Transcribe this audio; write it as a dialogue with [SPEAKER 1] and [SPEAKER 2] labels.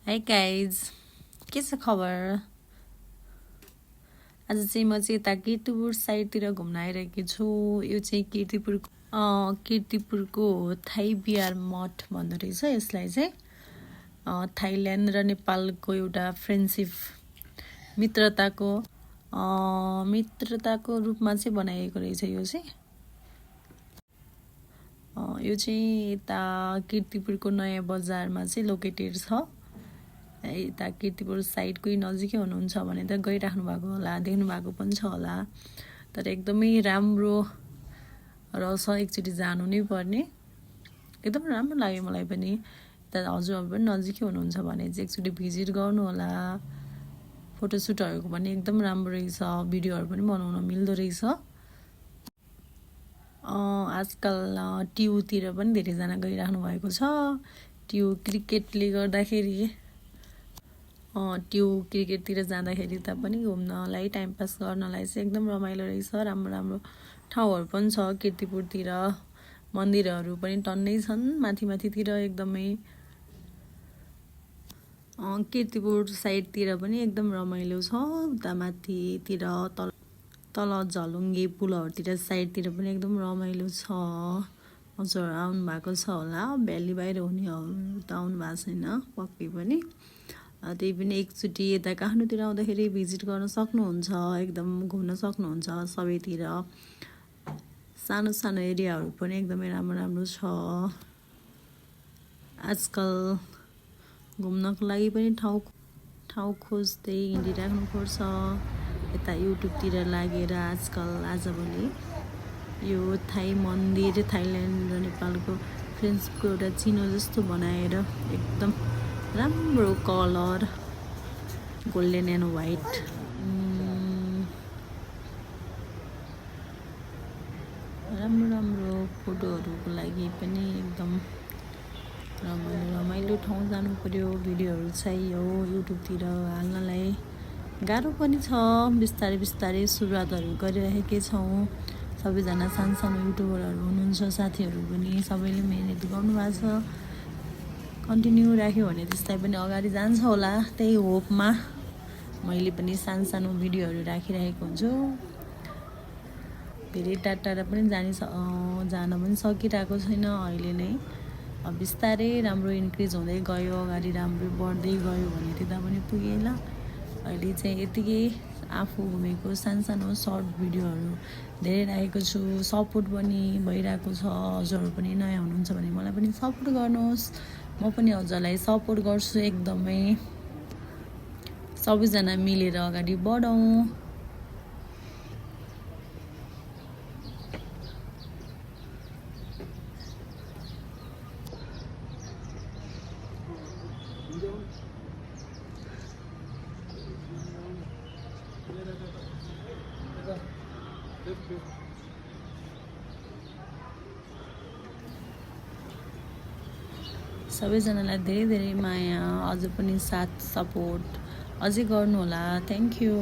[SPEAKER 1] Hi guys, के छ खबर? आज चाहिँ म चाहिँ यता कीर्तिपुर साइडतिर घुम्न आइरहेकी छु। यो चाहिँ कीर्तिपुरको थाई बिहार मठ भन्दो रहेछ यसलाई चाहिँ। थाइल्यान्ड र नेपालको एउटा फ्रेन्डसिप मित्रताको रूपमा चाहिँ बनाइएको रहेछ यो चाहिँ। यो चाहिँ यता कीर्तिपुरको नयाँ बजारमा चाहिँ लोकेटेड छ। यता कीर्तिपुर साइडकै नजिकै हुनुहुन्छ भने त गइराख्नु भएको होला, देख्नु भएको पनि छ होला। तर एकदमै राम्रो रहेछ, एकचोटि जानु नै पर्ने। एकदम राम्रो लाग्यो मलाई पनि। तर हजुरहरू पनि नजिकै हुनुहुन्छ भने चाहिँ एकचोटि भिजिट गर्नु होला। फोटोसुटहरूको पनि एकदम राम्रो रहेछ, भिडियोहरू पनि बनाउन मिल्दो रहेछ। आजकल टियुतिर पनि धेरैजना गइराख्नु भएको छ। टियु क्रिकेटले गर्दाखेरि क्रिकेटतिर जाँदाखेरि त पनि घुम्नलाई, टाइम पास गर्नलाई चाहिँ एकदम रमाइलो रहेछ। राम्रो राम्रो ठाउँहरू पनि छ कीर्तिपुरतिर। मन्दिरहरू पनि टन्नै छन् माथितिर एकदमै। कीर्तिपुर साइडतिर पनि एकदम रमाइलो छ। उता माथितिर तल झलुङ्गे पुलहरूतिर साइडतिर पनि एकदम रमाइलो छ। हजुर आउनु भएको छ होला, भ्याली बाहिर हुनेहरू त आउनु भएको छैन पक्कै पनि। त्यही पनि एकचोटि यता काठमाडौँतिर आउँदाखेरि भिजिट गर्न सक्नुहुन्छ, एकदम घुम्न सक्नुहुन्छ सबैतिर। सानो सानो एरियाहरू पनि एकदमै राम्रो राम्रो छ। आजकल घुम्नको लागि पनि ठाउँ खोज्दै हिँडिराख्नुपर्छ। यता युट्युबतिर लागेर आजभोलि यो थाई मन्दिर थाइल्यान्ड र नेपालको फ्रेन्ड्सको एउटा चिनो जस्तो बनाएर एकदम राम्रो कलर गोल्डन एन्ड व्हाइट राम्रो फोटोहरूको लागि पनि एकदम रमाइलो ठाउँ जानु पर्यो। भिडियोहरू चाहियो युट्युबतिर हाल्नलाई, गाह्रो पनि छ। बिस्तारै सुरुवातहरू गरिरहेकै छौँ। सबैजना सानो युट्युबरहरू हुनुहुन्छ, साथीहरू पनि सबैले मेहनत गर्नुभएको छ। कन्टिन्यू राख्यो भने त्यसलाई पनि अगाडि जान्छ होला। त्यही होपमा मैले पनि सानो भिडियोहरू राखिरहेको हुन्छु। धेरै टाढा पनि जान पनि सकिरहेको छैन अहिले नै। बिस्तारै राम्रो इन्क्रिज हुँदै गयो, अगाडि राम्रो बढ्दै गयो भने त्यता पनि पुगेला। अहिले चाहिँ यतिकै आफू घुमेको सानो सर्ट भिडियोहरू धेरै राखेको छु। सपोर्ट पनि भइरहेको छ। हजुरहरू पनि नयाँ हुनुहुन्छ भने मलाई पनि सपोर्ट गर्नुहोस्, म पनि हजुरलाई सपोर्ट गर्छु एकदमै। सबैजना मिलेर अगाडि बढौँ। सबैजनालाई धेरै माया, अझ पनि साथ सपोर्ट अझै गर्नु होला। Thank you.